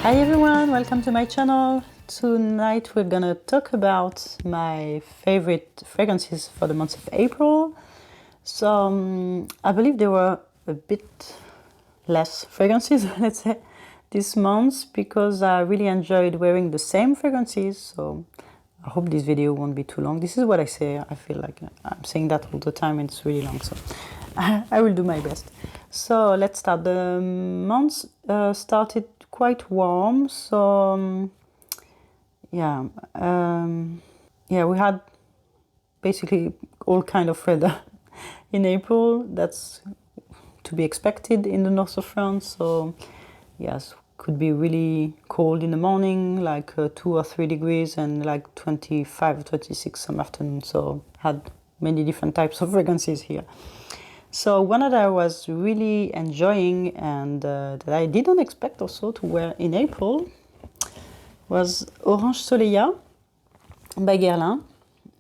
Hi everyone, welcome to my channel. Tonight we're gonna talk about my favorite fragrances for the month of April. So I believe there were a bit less fragrances, let's say, this month because I really enjoyed wearing the same fragrances. So I hope this video won't be too long. This is what I say. I feel like I'm saying that all the time and it's really long, so I will do my best. So let's start. The month started quite warm, so yeah, we had basically all kind of weather in April. That's to be expected in the north of France. So yes, could be really cold in the morning, like 2 or 3 degrees, and like 25, 26 some afternoon. So had many different types of fragrances here. So one that I was really enjoying and that I didn't expect also to wear in April was Orange Soleil by Guerlain.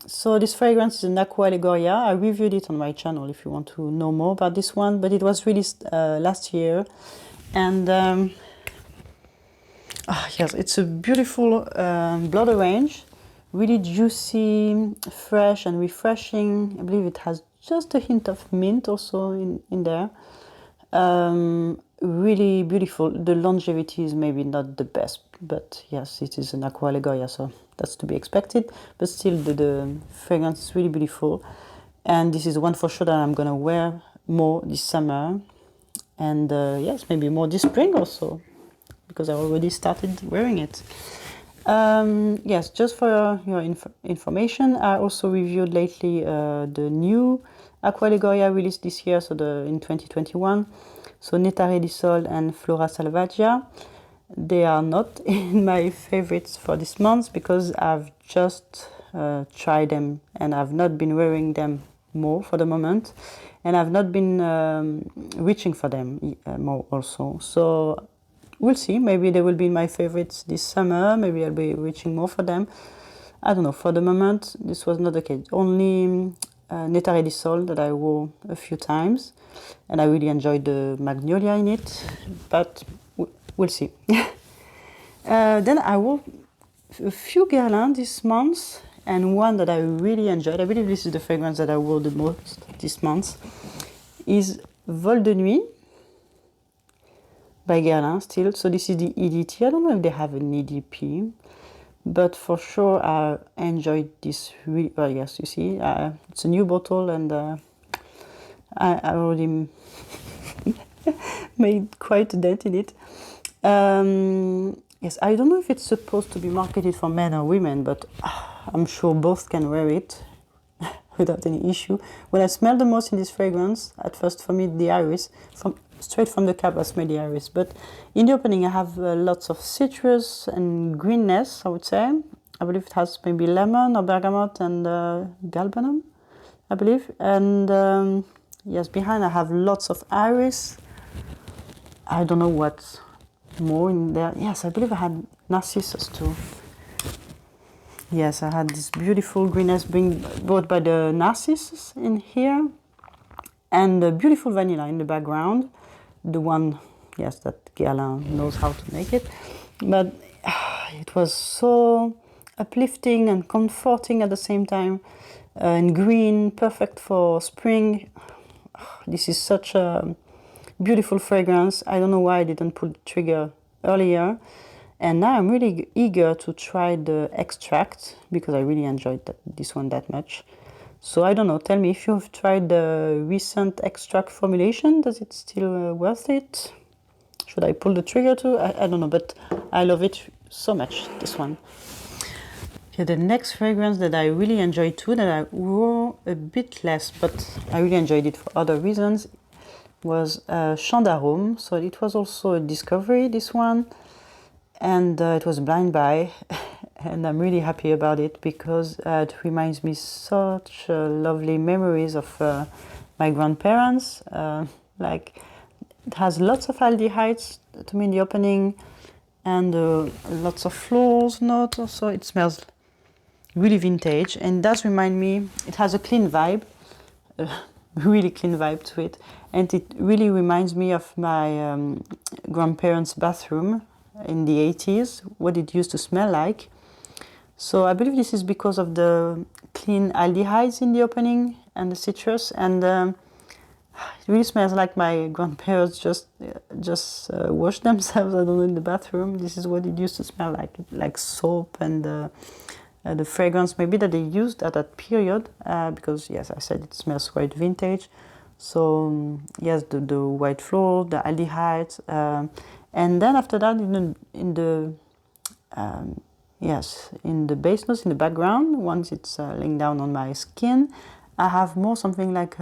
So this fragrance is an Aqua Allegoria. I reviewed it on my channel if you want to know more about this one, but it was released last year. And yes, it's a beautiful blood orange, really juicy, fresh and refreshing. I believe it has just a hint of mint also in there. Really beautiful. The longevity is maybe not the best, but yes, it is an Aqua Allegoria, so that's to be expected. But still, the fragrance is really beautiful. And this is one for sure that I'm gonna wear more this summer. And yes, maybe more this spring also, because I already started wearing it. Yes, just for your information, I also reviewed lately the new Aqua Allegoria released this year, so in 2021. So Netare di Sol and Flora Salvagia. They are not in my favorites for this month because I've just tried them and I've not been wearing them more for the moment, and I've not been reaching for them more also. So we'll see. Maybe they will be my favorites this summer. Maybe I'll be reaching more for them. I don't know. For the moment, this was not the case. Only Netare di Sol that I wore a few times, and I really enjoyed the magnolia in it. But we'll see. Then I wore a few Guerlain this month, and one that I really enjoyed. I believe this is the fragrance that I wore the most this month. Is Vol de Nuit by Guerlain still. So this is the EDT. I don't know if they have an EDP, but for sure I enjoyed this really. Well, yes, you see, it's a new bottle, and I already made quite a dent in it. Yes, I don't know if it's supposed to be marketed for men or women, but I'm sure both can wear it without any issue. When I smell the most in this fragrance, at first for me the iris, straight from the cap I smell the iris, but in the opening I have lots of citrus and greenness, I would say. I believe it has maybe lemon or bergamot and galbanum, I believe. And yes, behind I have lots of iris. I don't know what more in there. Yes, I believe I had narcissus too. Yes, I had this beautiful greenness brought by the narcissus in here, and the beautiful vanilla in the background. The one, yes, that Guerlain knows how to make it. But it was so uplifting and comforting at the same time. And green, perfect for spring. This is such a beautiful fragrance. I don't know why I didn't pull the trigger earlier. And now I'm really eager to try the extract because I really enjoyed this one that much. So I don't know, tell me if you've tried the recent extract formulation. Does it still worth it? Should I pull the trigger too? I don't know, but I love it so much, this one. Okay, the next fragrance that I really enjoyed too, that I wore a bit less, but I really enjoyed it for other reasons, was Shonda Rum. So it was also a discovery, this one, and it was a blind buy, and I'm really happy about it because it reminds me such lovely memories of my grandparents. Like, it has lots of aldehydes to me in the opening, and lots of florals notes also. It smells really vintage, and does remind me, it has a clean vibe, really clean vibe to it, and it really reminds me of my grandparents' bathroom in the 80s, what it used to smell like. So I believe this is because of the clean aldehydes in the opening and the citrus, and it really smells like my grandparents just washed themselves, I don't know, in the bathroom. This is what it used to smell like soap, and the fragrance maybe that they used at that period, because yes, I said it smells quite vintage. So yes, the white floor, the aldehydes, and then after that in the yes, in the base notes, in the background, once it's laying down on my skin, I have more something like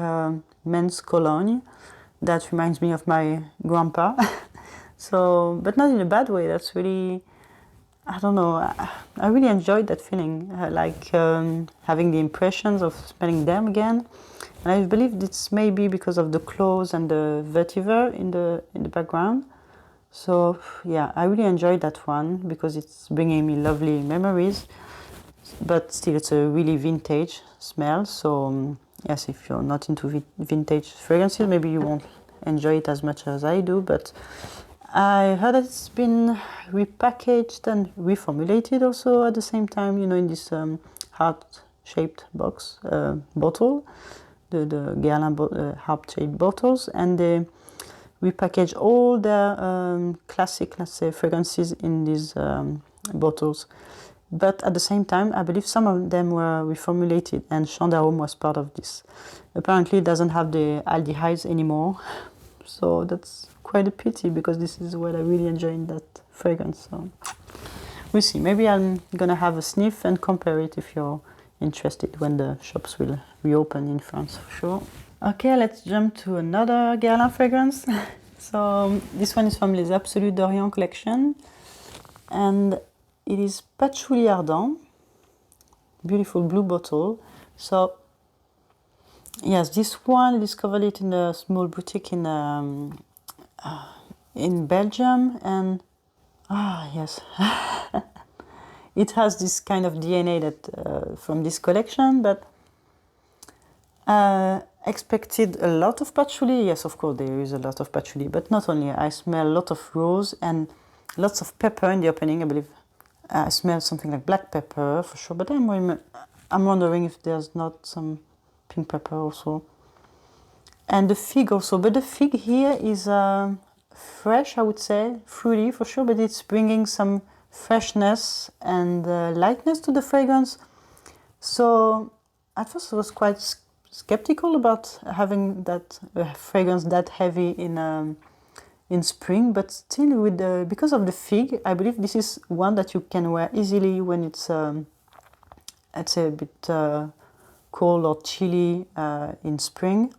men's cologne that reminds me of my grandpa. So, but not in a bad way. That's really, I don't know, I really enjoyed that feeling, like having the impressions of smelling them again. And I believe it's maybe because of the clothes and the vetiver in the background. So yeah, I really enjoyed that one because it's bringing me lovely memories, but still it's a really vintage smell. So yes, if you're not into vintage fragrances, maybe you won't enjoy it as much as I do, but I heard that it's been repackaged and reformulated also at the same time, you know, in this heart-shaped bottle, the Guerlain heart-shaped bottles, and they repackage all the classic, let's say, fragrances in these bottles. But at the same time, I believe some of them were reformulated, and Shonda Rum was part of this. Apparently, it doesn't have the aldehydes anymore, so that's quite a pity because this is what I really enjoy in that fragrance. So we'll see. Maybe I'm gonna have a sniff and compare it if you're interested when the shops will reopen in France for sure. Okay, let's jump to another Guerlain fragrance. So this one is from Les Absolus d'Orient collection, and it is patchouliardon, beautiful blue bottle. So yes, this one I discovered it in a small boutique in Belgium, and yes, it has this kind of DNA that from this collection, but expected a lot of patchouli. Yes, of course there is a lot of patchouli, but not only. I smell a lot of rose and lots of pepper in the opening. I believe I smell something like black pepper for sure, but I'm wondering if there's not some pink pepper also. And the fig also, but the fig here is fresh, I would say, fruity for sure, but it's bringing some freshness and lightness to the fragrance. So at first I was quite skeptical about having that fragrance that heavy in spring, but still with because of the fig, I believe this is one that you can wear easily when it's let's say a bit cold or chilly in spring.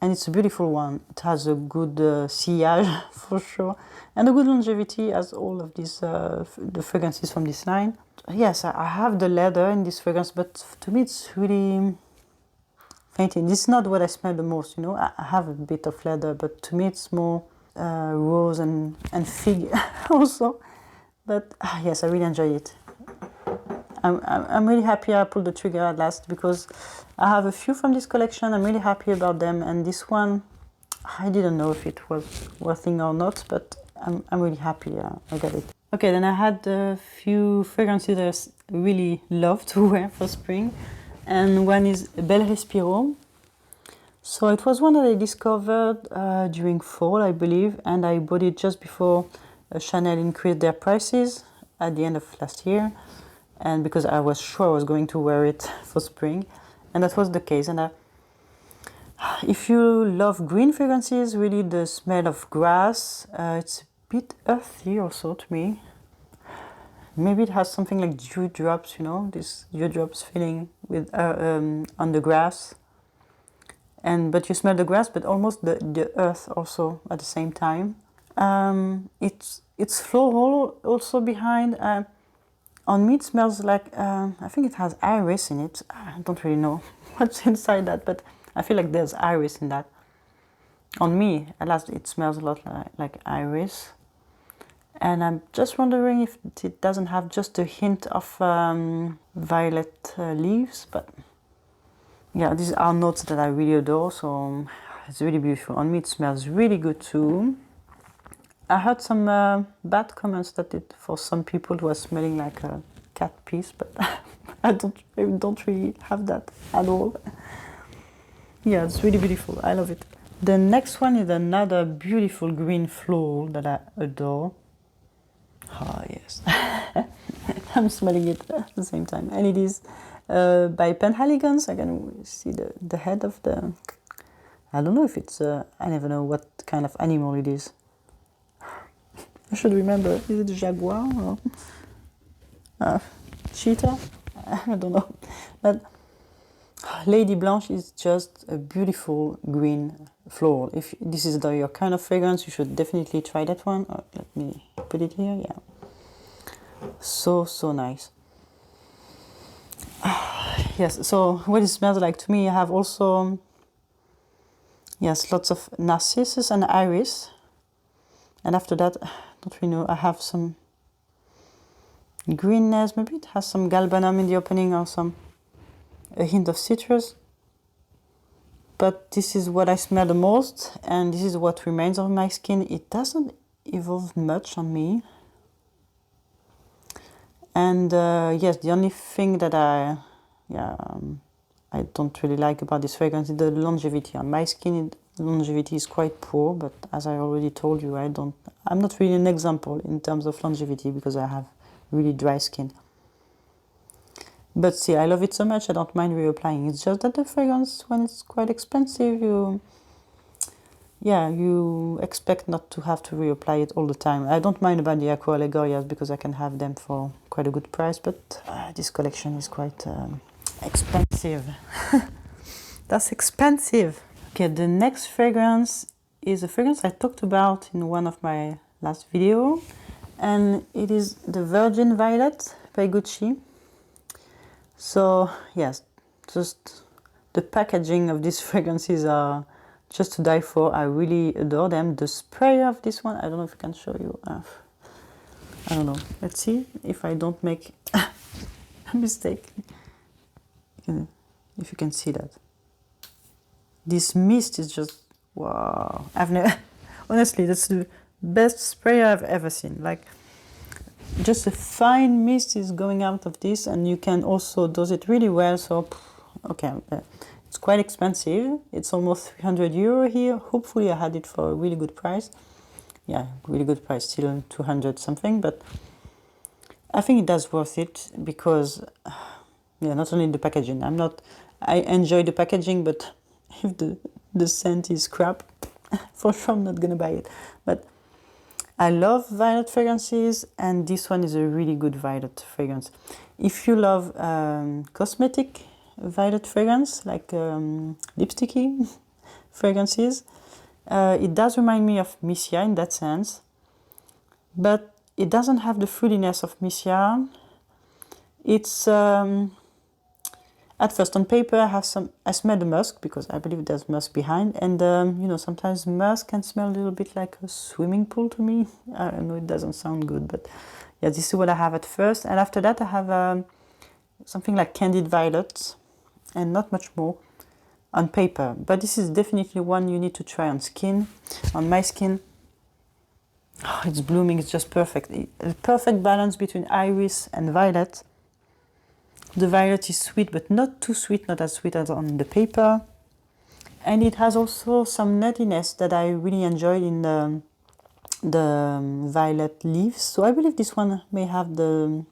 And it's a beautiful one. It has a good sillage for sure, and a good longevity as all of these the fragrances from this line. Yes, I have the leather in this fragrance, but to me it's really fainting. This is not what I smell the most, you know. I have a bit of leather, but to me it's more rose and fig also. But yes, I really enjoy it. I'm really happy I pulled the trigger at last because I have a few from this collection. I'm really happy about them, and this one I didn't know if it was worthing or not, but I'm really happy I got it. Okay, then I had a few fragrances that I really love to wear for spring, and one is Bel Respiro. So it was one that I discovered during fall, I believe, and I bought it just before Chanel increased their prices at the end of last year, and because I was sure I was going to wear it for spring, and that was the case. And if you love green fragrances, really the smell of grass, it's a bit earthy also to me. Maybe it has something like dewdrops, you know, this dewdrops feeling with on the grass. But you smell the grass, but almost the earth also at the same time. It's floral also behind. On me it smells like, I think it has iris in it. I don't really know what's inside that, but I feel like there's iris in that. On me, at last, it smells a lot like iris. And I'm just wondering if it doesn't have just a hint of violet leaves, but yeah, these are notes that I really adore, so it's really beautiful. On me it smells really good too. I heard some bad comments that it, for some people, it was smelling like a cat piece, but I don't really have that at all. Yeah, it's really beautiful. I love it. The next one is another beautiful green floral that I adore. Ah, yes. I'm smelling it at the same time. And it is by Penhaligons. I can see the head of the... I don't know if it's... I never know what kind of animal it is. I should remember. Is it a jaguar or cheetah? I don't know. But Lady Blanche is just a beautiful green floral. If this is your kind of fragrance, you should definitely try that one. Let me put it here. Yeah. So nice. Yes, so what it smells like to me, I have also, yes, lots of narcissus and iris. And after that, I don't really know, I have some greenness. Maybe it has some galbanum in the opening or a hint of citrus. But this is what I smell the most, and this is what remains of my skin. It doesn't evolve much on me. And yes, the only thing that I don't really like about this fragrance is the longevity. On my skin, longevity is quite poor, but as I already told you, I'm not really an example in terms of longevity because I have really dry skin. But see, I love it so much, I don't mind reapplying. It's just that the fragrance, when it's quite expensive, you expect not to have to reapply it all the time. I don't mind about the Aqua Allegorias because I can have them for quite a good price, but this collection is quite expensive. That's expensive. Okay, the next fragrance is a fragrance I talked about in one of my last video, and it is the Virgin Violet by Gucci. So yes, just the packaging of these fragrances are just to die for. I really adore them. The spray of this one, I don't know if I can show you. I don't know. Let's see if I don't make a mistake. If you can see that. This mist is just wow. I've never honestly, that's the best spray I've ever seen. Like, just a fine mist is going out of this, and you can also dose it really well. So okay, it's quite expensive. It's almost 300 euro here. Hopefully I had it for a really good price. Yeah, really good price, still 200 something, but I think it does worth it because yeah, not only the packaging. I enjoy the packaging, but if the scent is crap, for sure I'm not gonna buy it. But I love violet fragrances, and this one is a really good violet fragrance. If you love cosmetic violet fragrance, like lipsticky fragrances, it does remind me of Missia in that sense, but it doesn't have the fruitiness of Missia. It's at first on paper I smell the musk because I believe there's musk behind, and you know, sometimes musk can smell a little bit like a swimming pool to me. I know it doesn't sound good, but yeah, this is what I have at first, and after that I have something like candied violets and not much more on paper. But this is definitely one you need to try on skin. On my skin, it's blooming, it's just perfect. A perfect balance between iris and violet. The violet is sweet, but not too sweet, not as sweet as on the paper. And it has also some nuttiness that I really enjoyed in the violet leaves. So I believe this one may have the,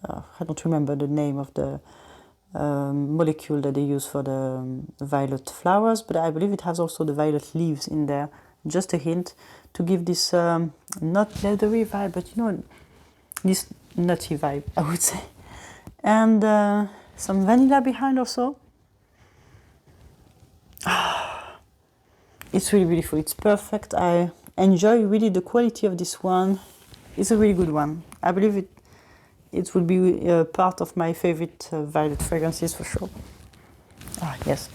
I don't remember the name of the molecule that they use for the violet flowers, but I believe it has also the violet leaves in there. Just a hint to give this not leathery vibe, but you know, this nutty vibe, I would say. And some vanilla behind also. It's really beautiful. It's perfect. I enjoy really the quality of this one. It's a really good one. I believe it will be part of my favorite violet fragrances for sure. Ah, yes.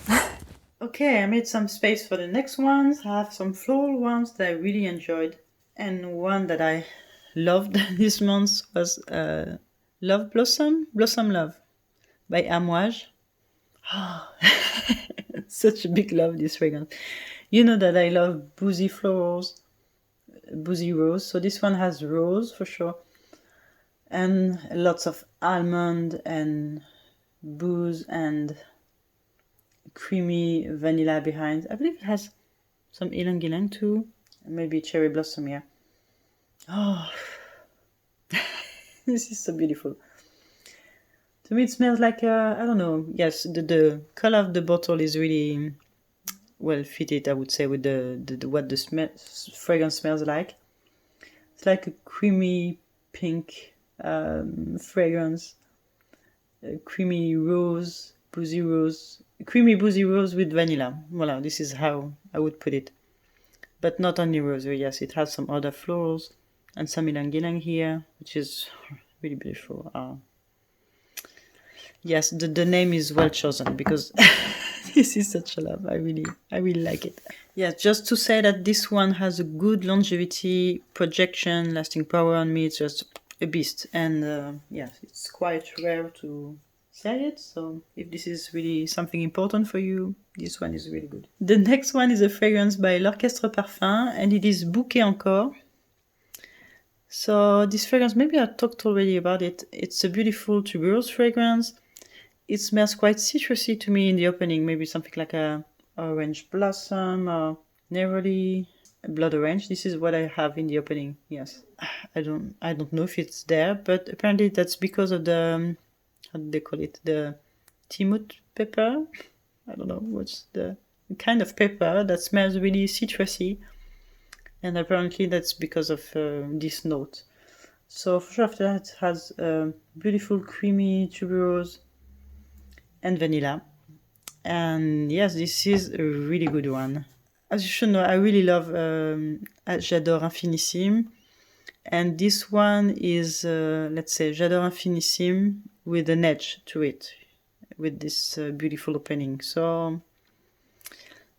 Okay, I made some space for the next ones. I have some floral ones that I really enjoyed, and one that I loved this month was Love Blossom Love by Amouage. Such a big love, this fragrance. You know that I love boozy florals, boozy rose. So this one has rose for sure, and lots of almond and booze and creamy vanilla behind. I believe it has some ylang ylang too, maybe cherry blossom. Yeah. Oh, this is so beautiful. To me, it smells like I don't know. Yes, the color of the bottle is really well fitted, I would say, with the what the fragrance smells like. It's like a creamy pink fragrance, creamy rose, creamy boozy rose with vanilla. Voila, this is how I would put it. But not only rose, yes, it has some other florals and some ylang ylang here, which is really beautiful. Yes, the name is well chosen because this is such a love. I really like it. Yeah, just to say that this one has a good longevity, projection, lasting power on me. It's just a beast. And yeah, it's quite rare to say it. So if this is really something important for you, this one is really good. The next one is a fragrance by l'Orchestre Parfum, and it is Bouquet encore. So this fragrance, maybe I talked already about it. It's a beautiful tuberose fragrance. It smells quite citrusy to me in the opening, maybe something like a orange blossom or neroli, blood orange. This is what I have in the opening. Yes, I don't know if it's there, but apparently that's because of the how do they call it, the timut pepper. I don't know what's the kind of pepper that smells really citrusy, and apparently that's because of this note. So for sure, after that, it has beautiful creamy tuberose and vanilla. And yes, this is a really good one. As you should know, I really love J'adore Infinissime. And this one is, let's say, J'adore Infinissime with an edge to it, with this beautiful opening. So,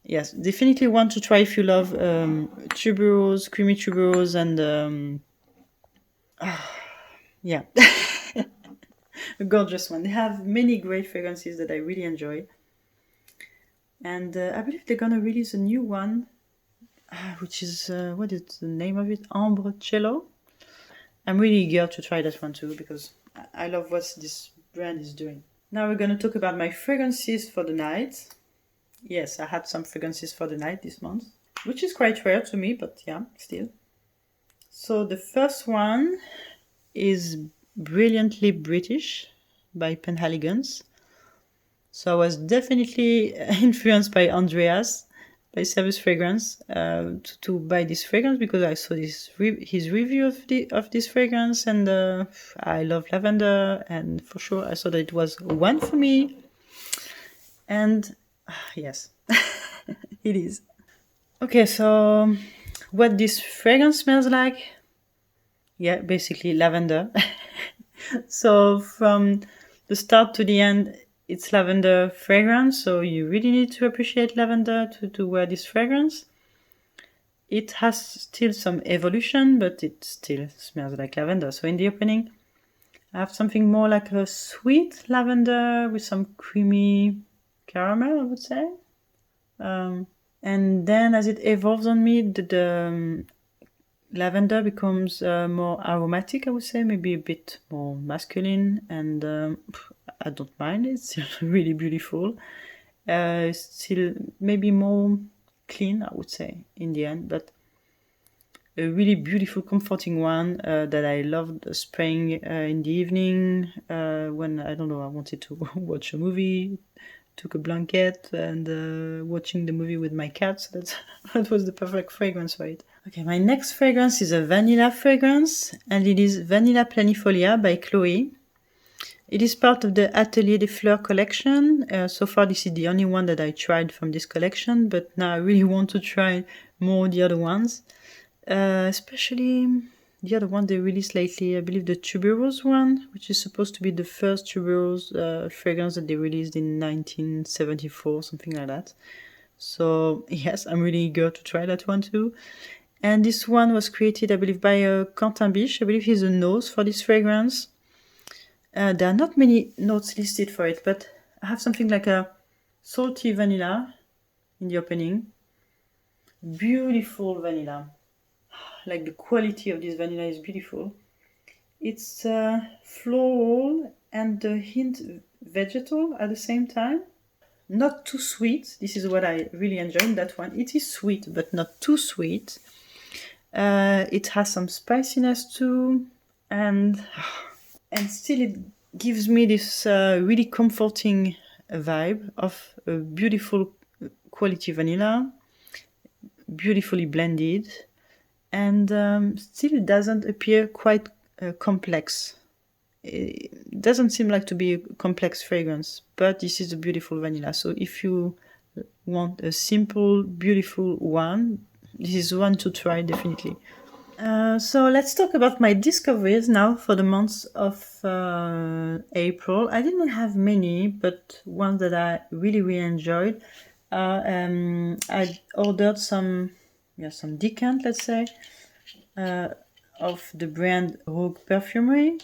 yes, definitely want to try if you love tuberose, creamy tuberose, and yeah, a gorgeous one. They have many great fragrances that I really enjoy. And I believe they're gonna release a new one, which is, what is the name of it? Ambre Cello. I'm really eager to try that one too, because I love what this brand is doing. Now we're gonna talk about my fragrances for the night. Yes, I had some fragrances for the night this month, which is quite rare to me, but yeah, still. So the first one is Brilliantly British by Penhaligon's. So I was definitely influenced by Andreas, by Servusfragrance, to buy this fragrance because I saw his review of this fragrance, and I love lavender, and for sure I saw that it was one for me. And yes, it is. Okay, so what this fragrance smells like? Yeah, basically lavender. So from the start to the end, it's lavender fragrance, so you really need to appreciate lavender to wear this fragrance. It has still some evolution, but it still smells like lavender. So in the opening, I have something more like a sweet lavender with some creamy caramel, I would say. And then as it evolves on me, the lavender becomes more aromatic, I would say, maybe a bit more masculine, and I don't mind. It's really beautiful. Still maybe more clean, I would say, in the end, but a really beautiful, comforting one that I loved spraying in the evening when, I don't know, I wanted to watch a movie, took a blanket and watching the movie with my cat. So that was the perfect fragrance for it. Okay, my next fragrance is a vanilla fragrance, and it is Vanilla Planifolia by Chloe. It is part of the Atelier des Fleurs collection. So far, this is the only one that I tried from this collection, but now I really want to try more of the other ones. Especially the other one they released lately, I believe the tuberose one, which is supposed to be the first tuberose fragrance that they released in 1974, something like that. So yes, I'm really eager to try that one too. And this one was created, I believe, by Quentin Biche. I believe he's a nose for this fragrance. There are not many notes listed for it, but I have something like a salty vanilla in the opening. Beautiful vanilla. like the quality of this vanilla is beautiful. It's floral and a hint vegetal at the same time. Not too sweet. This is what I really enjoy in that one. It is sweet, but not too sweet. It has some spiciness too, and still it gives me this really comforting vibe of a beautiful quality vanilla, beautifully blended, and still it doesn't appear quite complex. It doesn't seem like to be a complex fragrance, but this is a beautiful vanilla. So if you want a simple, beautiful one, this is one to try definitely. So let's talk about my discoveries now for the month of April. I didn't have many, but ones that I really enjoyed. I ordered some decant, let's say, of the brand Rook Perfumery.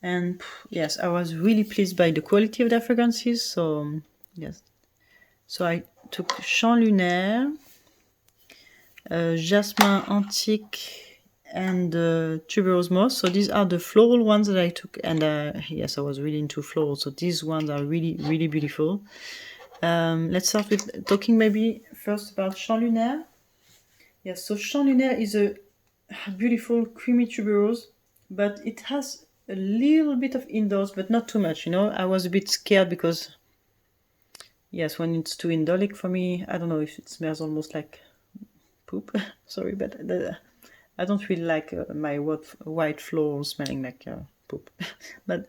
And yes, I was really pleased by the quality of their fragrances. So yes, so I took Champ Lunaire, Jasmin Antique, and Tuberose Moss. So these are the floral ones that I took, and yes, I was really into floral. So these ones are really beautiful. Let's start with talking maybe first about Champ Lunaire. Yes, so Champ Lunaire is a beautiful creamy tuberose, but it has a little bit of indole, but not too much. I was a bit scared because, yes, when it's too indolic for me, I don't know if it smells almost like poop. Sorry, but I don't really like my white floor smelling like poop. But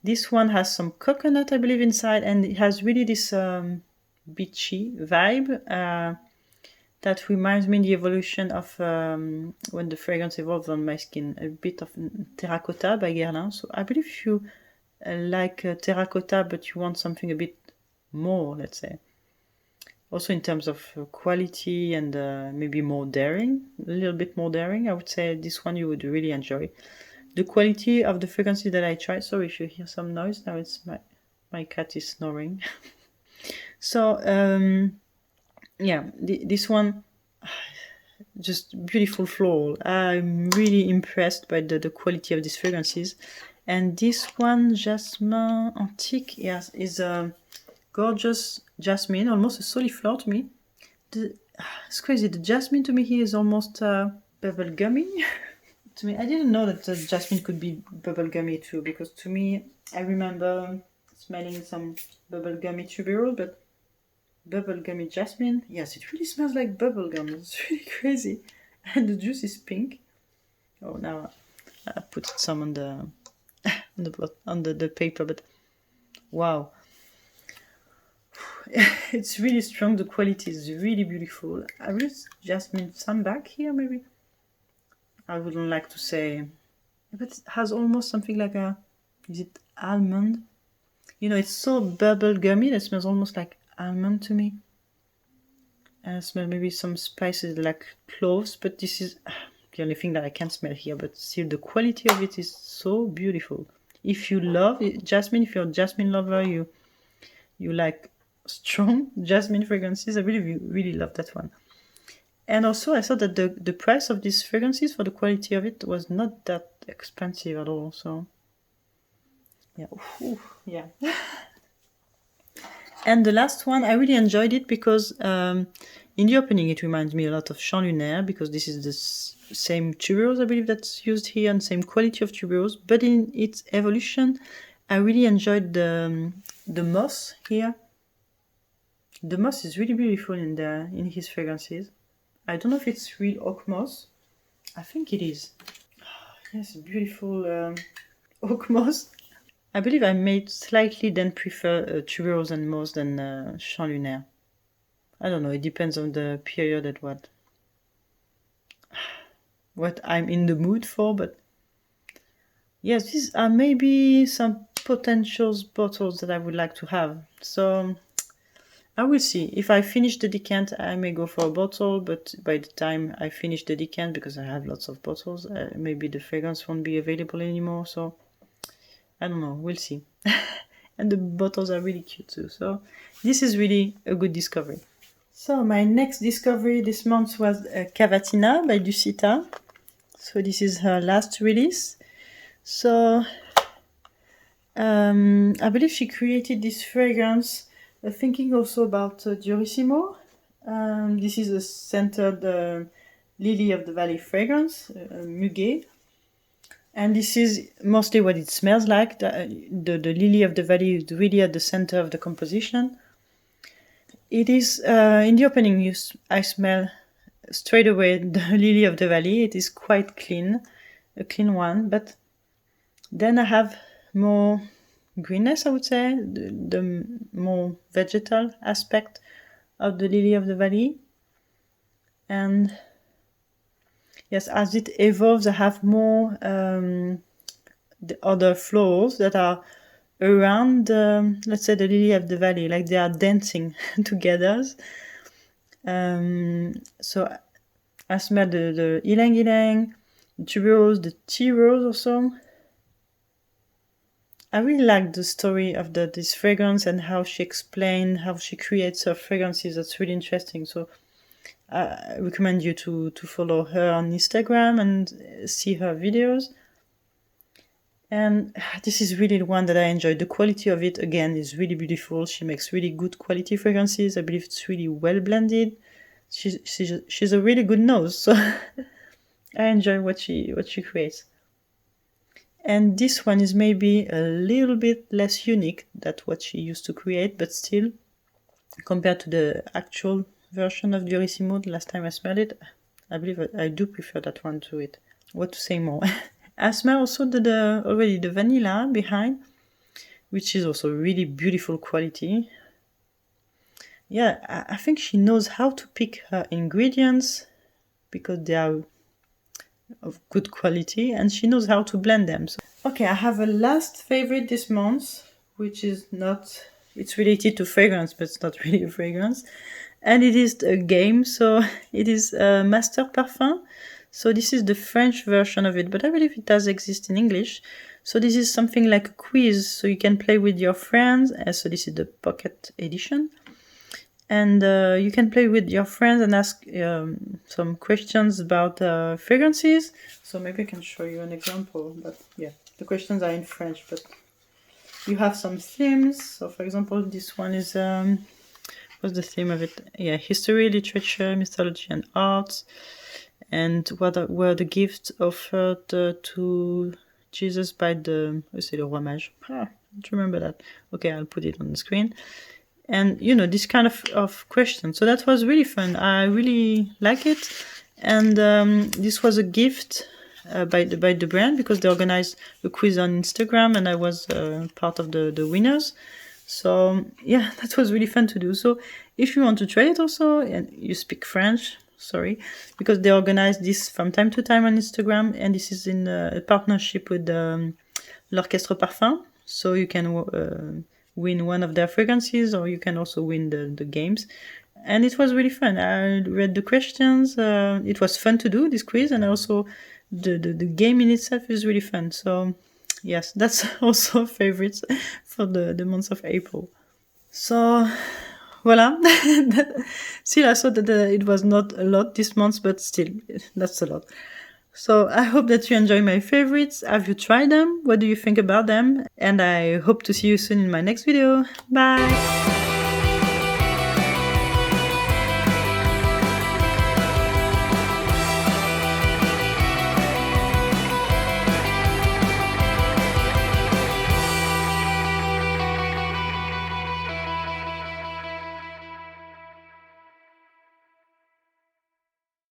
this one has some coconut, I believe, inside, and it has really this beachy vibe that reminds me the evolution of when the fragrance evolved on my skin, a bit of Terracotta by Guerlain. So I believe if you like terracotta, but you want something a bit more, let's say. Also in terms of quality and maybe more daring, a little bit more daring, I would say this one you would really enjoy. The quality of the fragrances that I tried, sorry if you hear some noise, now it's my cat is snoring. So yeah, this one, just beautiful floral. I'm really impressed by the quality of these fragrances. And this one, Jasmin Antique, yes, is a gorgeous jasmine, almost a soliflor to me. It's crazy, the jasmine to me here is almost bubblegummy. To me, I didn't know that jasmine could be bubblegummy too, because to me, I remember smelling some bubblegummy tuberose, but bubblegummy jasmine, yes, it really smells like bubblegum. It's really crazy. And the juice is pink. Oh, now I put some on the on the paper, but wow. It's really strong. The quality is really beautiful. I will jasmine some back here, maybe. I wouldn't like to say, but it has almost something like a, is it almond? It's so bubblegummy that it smells almost like almond to me. And I smell maybe some spices like cloves, but this is the only thing that I can smell here. But still, the quality of it is so beautiful. If you love jasmine, if you're a jasmine lover, you like strong jasmine fragrances, I really love that one. And also I thought that the price of these fragrances for the quality of it was not that expensive at all. So yeah. Ooh, yeah. And the last one, I really enjoyed it because in the opening it reminds me a lot of Champ Lunaire, because this is the same tuberose, I believe, that's used here, and same quality of tuberose, but in its evolution I really enjoyed the moss here. The moss is really beautiful in his fragrances. I don't know if it's real oak moss. I think it is. Yes, beautiful oak moss. I believe I may slightly then prefer tuberose and moss than Champ Lunaire. I don't know, it depends on the period and what I'm in the mood for, but yes, these are maybe some potential bottles that I would like to have. So I will see. If I finish the decant, I may go for a bottle, but by the time I finish the decant, because I have lots of bottles, maybe the fragrance won't be available anymore, so I don't know, we'll see. And the bottles are really cute too, so this is really a good discovery. So my next discovery this month was Cavatina by Lucita. So this is her last release. So I believe she created this fragrance thinking also about Diorissimo. This is a scented Lily of the Valley fragrance, Muguet. And this is mostly what it smells like. The Lily of the Valley is really at the center of the composition. It is, in the opening, I smell straight away the Lily of the Valley. It is quite clean, a clean one. But then I have more greenness, I would say, the more vegetal aspect of the Lily of the Valley. And yes, as it evolves, I have more the other flowers that are around, let's say, the Lily of the Valley, like they are dancing together. So I smell the ylang ylang, the tuberose, the tea rose also. I really like the story of this fragrance and how she explained how she creates her fragrances. That's really interesting. So I recommend you to follow her on Instagram and see her videos. And this is really the one that I enjoy. The quality of it, again, is really beautiful. She makes really good quality fragrances. I believe it's really well blended. She's a really good nose, so I enjoy what she creates. And this one is maybe a little bit less unique than what she used to create, but still, compared to the actual version of Diorissimo, the last time I smelled it, I believe I do prefer that one to it. What to say more? I smell also already the vanilla behind, which is also really beautiful quality. Yeah, I think she knows how to pick her ingredients because they are of good quality, and she knows how to blend them. So, okay, I have a last favorite this month, which is not, it's related to fragrance, but it's not really a fragrance. And it is a game, so it is Master Parfum. So this is the French version of it, but I believe it does exist in English. So this is something like a quiz, so you can play with your friends. So this is the pocket edition. And you can play with your friends and ask some questions about fragrances. So maybe I can show you an example. But yeah, the questions are in French, but you have some themes. So for example, this one is, what's the theme of it? Yeah, history, literature, mythology, and arts. And what were the gifts offered to Jesus by the Roi Mage? I don't remember that. Okay, I'll put it on the screen. And, you know, this kind of question. So that was really fun. I really like it. And this was a gift by the brand because they organized a quiz on Instagram and I was part of the winners. So, yeah, that was really fun to do. So if you want to try it also and you speak French, sorry, because they organize this from time to time on Instagram. And this is in a partnership with l'Orchestre Parfum. So you can win one of their fragrances, or you can also win the games. And it was really fun. I read the questions. It was fun to do this quiz, and also the game in itself is really fun. So yes, that's also favorites for the month of April. So voila. Still, I thought that it was not a lot this month, but still, that's a lot. So I hope that you enjoy my favorites. Have you tried them? What do you think about them? And I hope to see you soon in my next video. Bye!